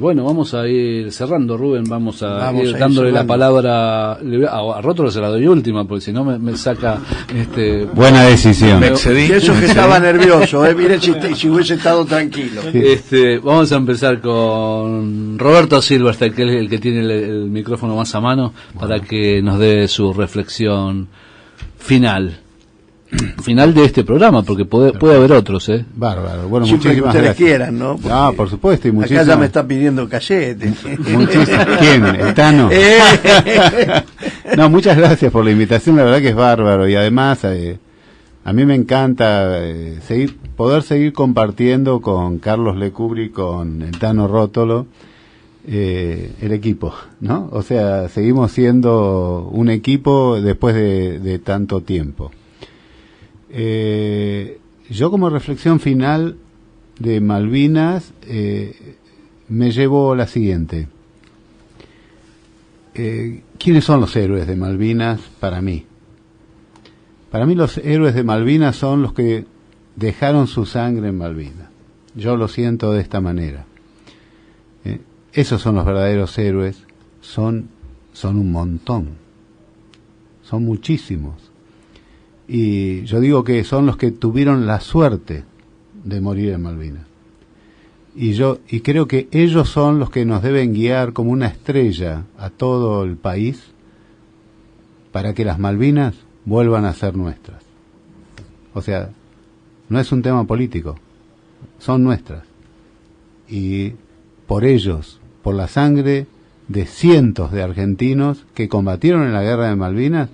Bueno, vamos a ir cerrando, Rubén, vamos a ir dándole la palabra a Rótolo, se la doy última, porque si no me saca buena decisión. Me excedí. Eso que estaba nervioso, mire si hubiese estado tranquilo. Vamos a empezar con Roberto Silverstein, que es el que tiene el micrófono más a mano, para que nos dé su reflexión final de este programa, porque puede haber otros, Bárbaro. Bueno, siempre muchísimas que ustedes gracias. quieran, ¿no? Porque por supuesto, y muchísimas. Acá ya me está pidiendo cassette. ¿Quién? ¿El Tano? No, muchas gracias por la invitación, la verdad que es bárbaro, y además a mí me encanta poder seguir compartiendo con Carlos Lecubri, con el Tano Rótolo, el equipo, ¿no? O sea, seguimos siendo un equipo después de tanto tiempo. Yo como reflexión final de Malvinas me llevo la siguiente. ¿Quiénes son los héroes de Malvinas para mí? Para mí los héroes de Malvinas son los que dejaron su sangre en Malvinas. Yo lo siento de esta manera. Esos son los verdaderos héroes. Son un montón. Son muchísimos. Y yo digo que son los que tuvieron la suerte de morir en Malvinas. Y creo que ellos son los que nos deben guiar como una estrella a todo el país para que las Malvinas vuelvan a ser nuestras. O sea, no es un tema político, son nuestras. Y por ellos, por la sangre de cientos de argentinos que combatieron en la guerra de Malvinas,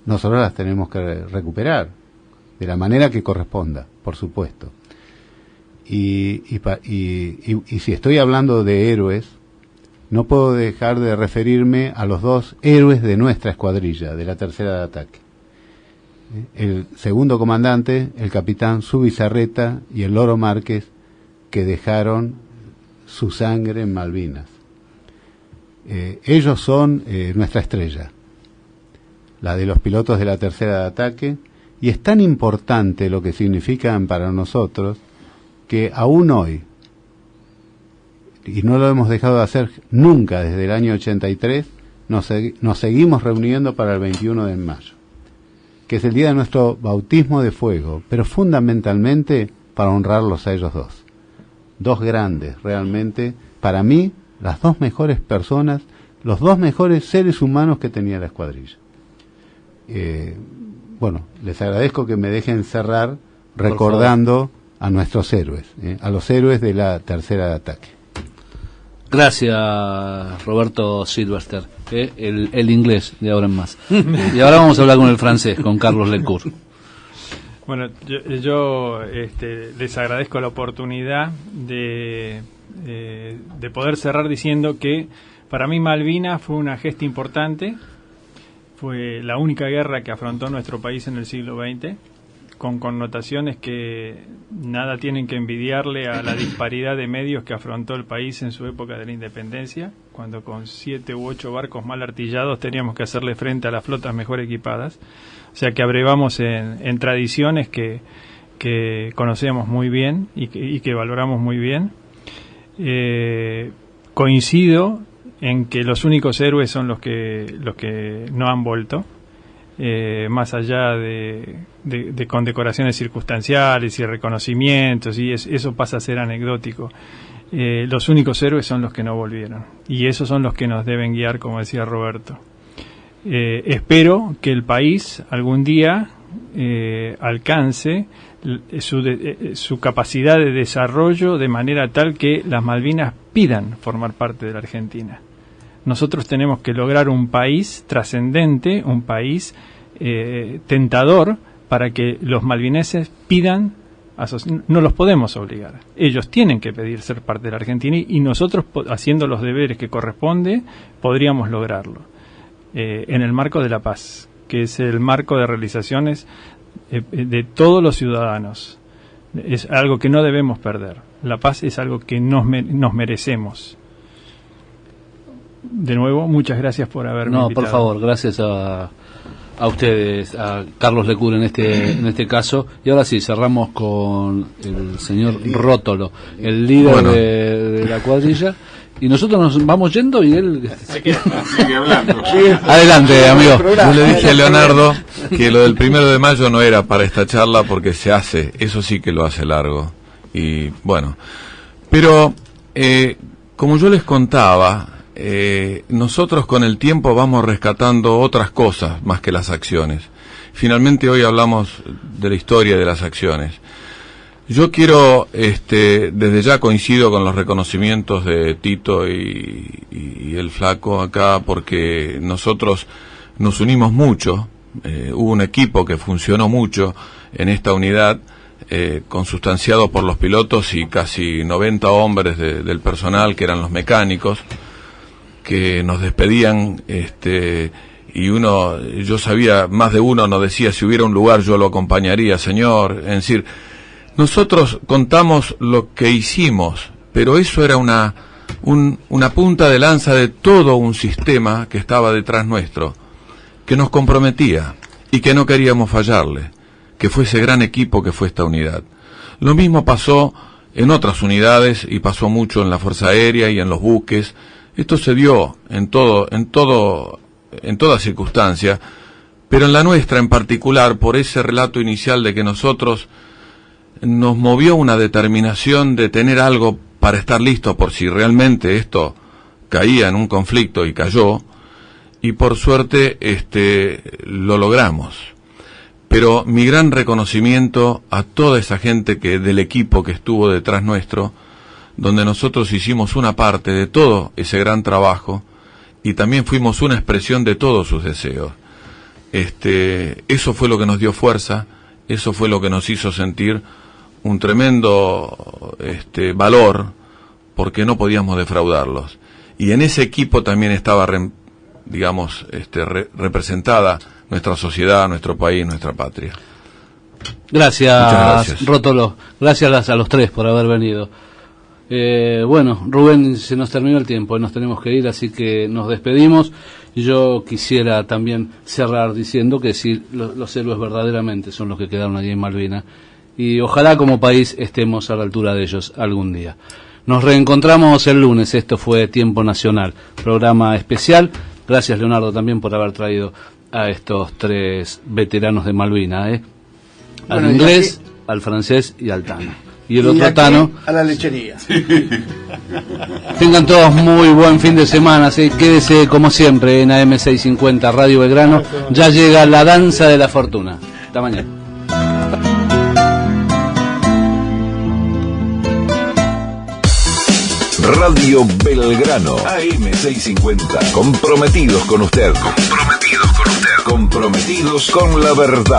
nosotros las tenemos que recuperar de la manera que corresponda, por supuesto. Y si estoy hablando de héroes, no puedo dejar de referirme a los 2 héroes de nuestra escuadrilla, de la tercera de ataque. El segundo comandante, el capitán Zubizarreta y el Loro Márquez, que dejaron su sangre en Malvinas. Ellos son nuestra estrella, la de los pilotos de la tercera de ataque, y es tan importante lo que significan para nosotros que aún hoy, y no lo hemos dejado de hacer nunca desde el año 83, nos seguimos reuniendo para el 21 de mayo, que es el día de nuestro bautismo de fuego, pero fundamentalmente para honrarlos a ellos 2 grandes, realmente, para mí, las 2 mejores personas, los 2 mejores seres humanos que tenía la escuadrilla. Bueno, les agradezco que me dejen cerrar recordando a nuestros héroes, a los héroes de la tercera de ataque. Gracias, Roberto Silverstein, el inglés de ahora en más. Y ahora vamos a hablar con el francés, con Carlos Lecour. Bueno, yo les agradezco la oportunidad de poder cerrar diciendo que para mí Malvinas fue una gesta importante, fue la única guerra que afrontó nuestro país en el siglo XX, con connotaciones que nada tienen que envidiarle a la disparidad de medios que afrontó el país en su época de la independencia, cuando con 7 u 8 barcos mal artillados teníamos que hacerle frente a las flotas mejor equipadas. O sea que abrevamos en tradiciones que conocemos muy bien y que valoramos muy bien. Coincido en que los únicos héroes son los que no han vuelto, más allá de condecoraciones circunstanciales y reconocimientos, y eso pasa a ser anecdótico. Los únicos héroes son los que no volvieron, y esos son los que nos deben guiar, como decía Roberto. Espero que el país algún día alcance su capacidad de desarrollo de manera tal que las Malvinas pidan formar parte de la Argentina. Nosotros tenemos que lograr un país trascendente, un país tentador, para que los malvineses pidan. No los podemos obligar. Ellos tienen que pedir ser parte de la Argentina, y nosotros, haciendo los deberes que corresponde, podríamos lograrlo. En el marco de la paz, que es el marco de realizaciones de todos los ciudadanos. Es algo que no debemos perder. La paz es algo que nos merecemos. De nuevo, muchas gracias por haberme invitado. Por favor, gracias a ustedes, a Carlos Lecur en este caso. Y ahora sí, cerramos con el señor Rótolo, el líder de la cuadrilla. Y nosotros nos vamos yendo y él sigue hablando. Adelante, amigo. Yo le dije a Leonardo que lo del 1 de mayo no era para esta charla, porque se hace, eso sí que lo hace largo. Y bueno, pero como yo les contaba, nosotros con el tiempo vamos rescatando otras cosas más que las acciones. Finalmente hoy hablamos de la historia de las acciones. Yo quiero, desde ya coincido con los reconocimientos de Tito y el Flaco acá, porque nosotros nos unimos mucho, hubo un equipo que funcionó mucho en esta unidad, consustanciado por los pilotos y casi 90 hombres del personal, que eran los mecánicos, que nos despedían, y yo sabía, más de uno nos decía, si hubiera un lugar yo lo acompañaría, señor. Es decir, nosotros contamos lo que hicimos, pero eso era una punta de lanza de todo un sistema que estaba detrás nuestro, que nos comprometía y que no queríamos fallarle, que fue ese gran equipo que fue esta unidad. Lo mismo pasó en otras unidades y pasó mucho en la Fuerza Aérea y en los buques. Esto se dio en toda circunstancia, pero en la nuestra en particular, por ese relato inicial de que nosotros nos movió una determinación de tener algo para estar listos por si realmente esto caía en un conflicto, y cayó, y por suerte lo logramos. Pero mi gran reconocimiento a toda esa gente del equipo que estuvo detrás nuestro, donde nosotros hicimos una parte de todo ese gran trabajo y también fuimos una expresión de todos sus deseos. Eso fue lo que nos dio fuerza, eso fue lo que nos hizo sentir un tremendo valor, porque no podíamos defraudarlos. Y en ese equipo también estaba, representada nuestra sociedad, nuestro país, nuestra patria. Gracias, Rótolo. Gracias a los tres por haber venido. Bueno, Rubén, se nos terminó el tiempo, nos tenemos que ir, así que nos despedimos. Yo quisiera también cerrar diciendo que sí, los héroes verdaderamente son los que quedaron allí en Malvinas, y ojalá como país estemos a la altura de ellos algún día. Nos reencontramos el lunes. Esto fue Tiempo Nacional, programa especial. Gracias, Leonardo, también por haber traído a estos tres veteranos de Malvinas, al inglés, al francés y al Tano. Y el otro Tano a la lechería. Tengan todos muy buen fin de semana. Quédese como siempre en AM650 Radio Belgrano. Ya llega la danza de la fortuna. Hasta mañana. Radio Belgrano, AM650. Comprometidos con usted. Comprometidos con la verdad.